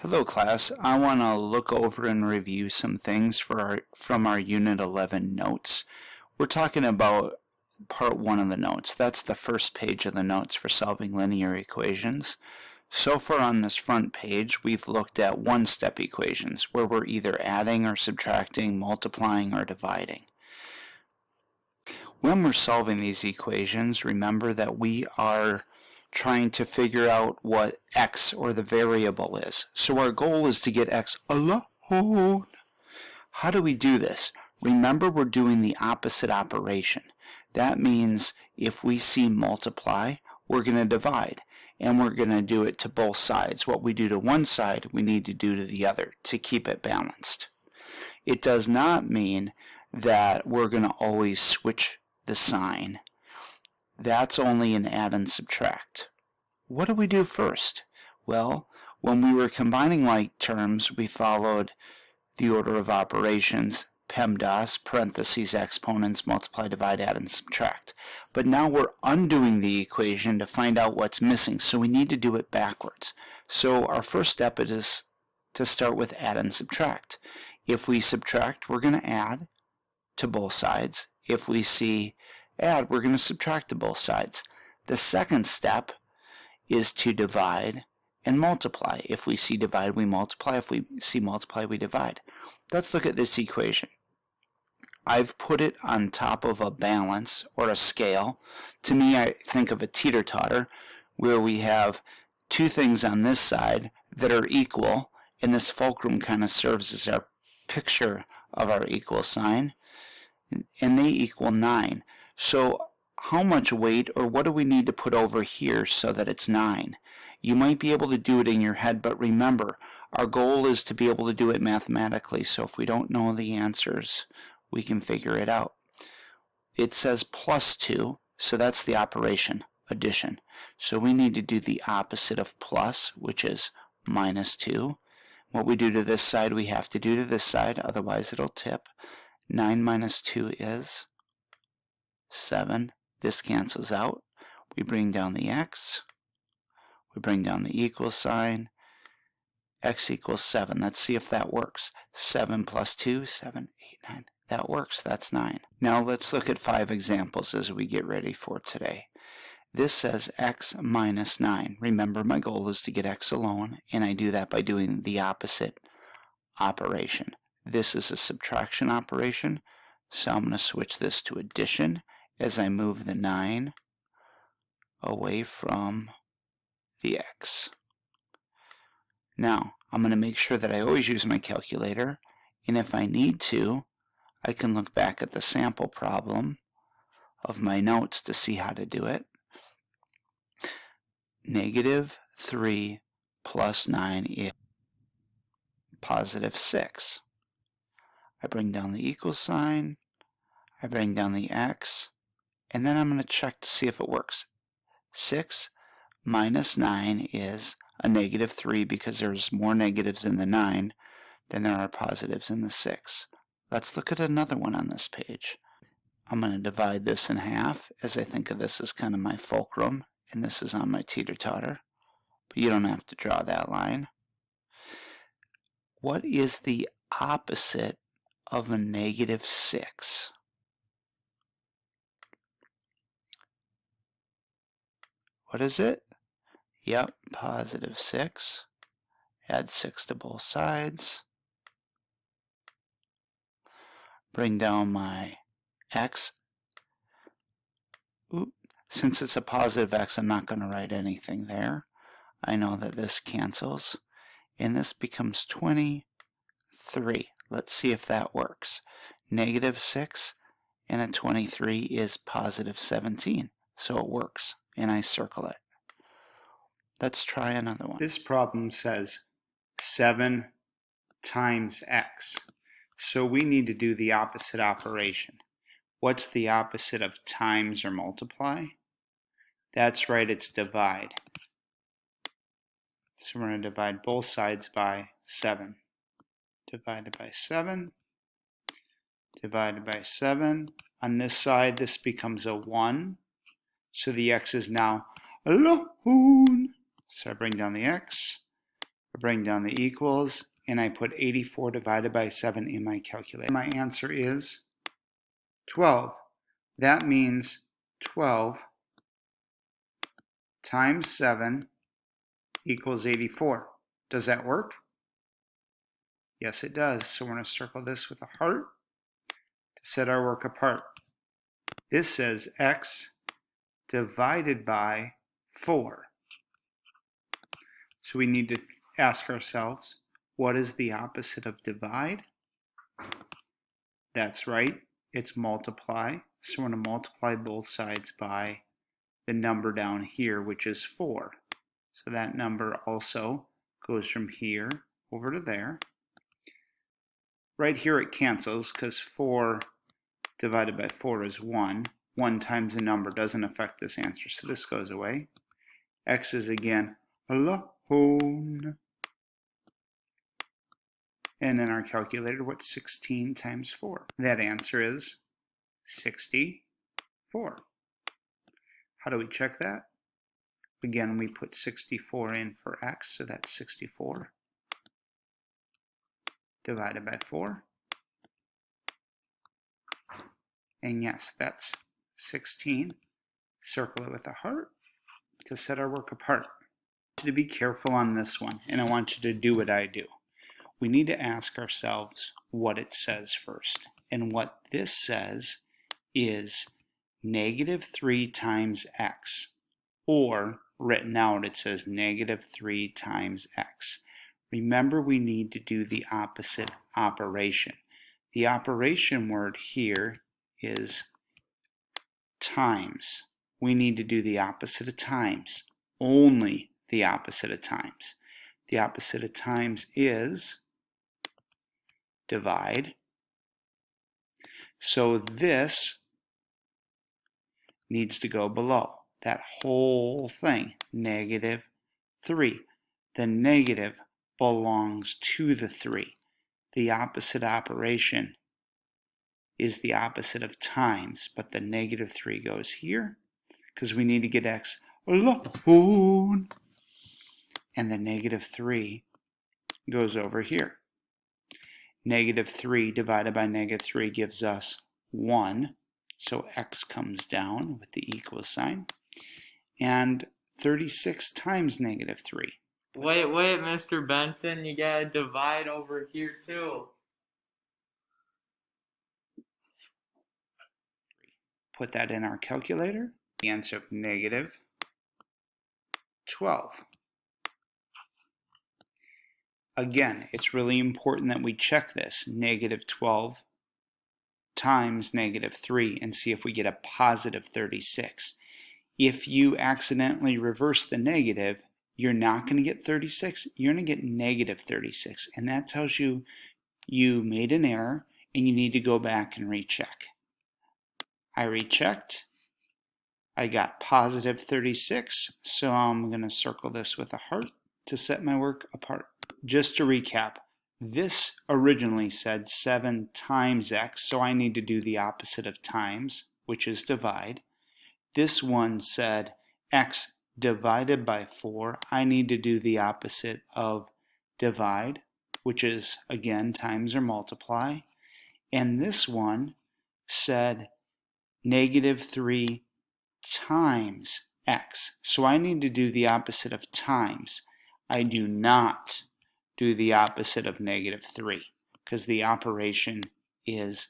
Hello class, I want to look over and review some things from our Unit 11 notes. We're talking about part 1 of the notes. That's the first page of the notes for solving linear equations. So far on this front page, we've looked at one-step equations where we're either adding or subtracting, multiplying or dividing. When we're solving these equations, remember that we are trying to figure out what x, or the variable, is. So our goal is to get x alone. How do we do this? Remember, we're doing the opposite operation. That means if we see multiply, we're going to divide. And we're going to do it to both sides. What we do to one side, we need to do to the other to keep it balanced. It does not mean that we're going to always switch the sign. That's only an add and subtract. What do we do first? Well, when we were combining like terms, we followed the order of operations, PEMDAS, parentheses, exponents, multiply, divide, add, and subtract. But now we're undoing the equation to find out what's missing, so we need to do it backwards. So our first step is to start with add and subtract. If we subtract, we're going to add to both sides. If we see add, we're going to subtract to both sides. The second step is to divide and multiply. If we see divide, we multiply. If we see multiply, we divide. Let's look at this equation. I've put it on top of a balance or a scale. To me, I think of a teeter-totter where we have two things on this side that are equal, and this fulcrum kind of serves as our picture of our equal sign, and they equal 9. So how much weight, or what do we need to put over here so that it's 9? You might be able to do it in your head, but remember, our goal is to be able to do it mathematically, so if we don't know the answers, we can figure it out. It says plus 2, so that's the operation, addition. So we need to do the opposite of plus, which is minus 2. What we do to this side, we have to do to this side, otherwise it'll tip. 9 minus 2 is 7. This cancels out. We bring down the x. We bring down the equal sign. X equals 7. Let's see if that works. 7 plus 2, 7, 8, 9. That works. That's 9. Now let's look at 5 examples as we get ready for today. This says x minus 9. Remember, my goal is to get x alone, and I do that by doing the opposite operation. This is a subtraction operation, so I'm going to switch this to addition as I move the 9 away from the x. Now, I'm going to make sure that I always use my calculator, and if I need to, I can look back at the sample problem of my notes to see how to do it. Negative 3 plus 9 is positive 6. I bring down the equal sign, I bring down the x, and then I'm going to check to see if it works. 6 minus 9 is a negative 3 because there's more negatives in the 9 than there are positives in the 6. Let's look at another one on this page. I'm going to divide this in half, as I think of this as kind of my fulcrum, and this is on my teeter-totter, but you don't have to draw that line. What is the opposite of a negative 6? What is it? Yep, positive 6. Add 6 to both sides. Bring down my x. Since it's a positive x, I'm not going to write anything there. I know that this cancels, and this becomes 23. Let's see if that works. Negative 6 and a 23 is positive 17, so it works, and I circle it. Let's try another one. This problem says 7 times x. So we need to do the opposite operation. What's the opposite of times or multiply? That's right, it's divide. So we're going to divide both sides by 7. Divided by 7. Divided by 7. On this side, this becomes a 1. So the x is now alone. So I bring down the x. I bring down the equals, and I put 84 divided by 7 in my calculator. My answer is 12. That means 12 times 7 equals 84. Does that work? Yes, it does. So we're going to circle this with a heart to set our work apart. This says x divided by 4. So we need to ask ourselves, what is the opposite of divide? That's right, it's multiply. So we're going to multiply both sides by the number down here, which is 4. So that number also goes from here over to there. Right here it cancels because 4 divided by 4 is 1. 1 times the number doesn't affect this answer, so this goes away. X is again alone. And in our calculator, what's 16 times 4? That answer is 64. How do we check that? Again, we put 64 in for x, so that's 64 divided by 4. And yes, that's 16. Circle it with a heart to set our work apart. I want you to be careful on this one, and I want you to do what I do. We need to ask ourselves what it says first. And what this says is -3 times x. Or, written out, it says -3 times x. Remember, we need to do the opposite operation. The operation word here is times. We need to do the opposite of times. Only the opposite of times. The opposite of times is divide. So this needs to go below. That whole thing, -3. The negative belongs to the 3. The opposite operation is the opposite of times, but the -3 goes here because we need to get x alone. And the -3 goes over here. -3 divided by -3 gives us 1. So x comes down with the equal sign. And 36 times -3. Wait, Mr. Benson, you gotta divide over here too. Put that in our calculator. The answer of -12. Again, it's really important that we check this, -12 times -3, and see if we get a positive 36. If you accidentally reverse the negative, you're not going to get 36, you're going to get -36, and that tells you you made an error and you need to go back and recheck. I rechecked, I got positive 36, so I'm going to circle this with a heart to set my work apart. Just to recap, this originally said 7 times x, so I need to do the opposite of times, which is divide. This one said x divided by 4. I need to do the opposite of divide, which is, again, times or multiply. And this one said -3 times x. So I need to do the opposite of times. I do not do the opposite of -3 because the operation is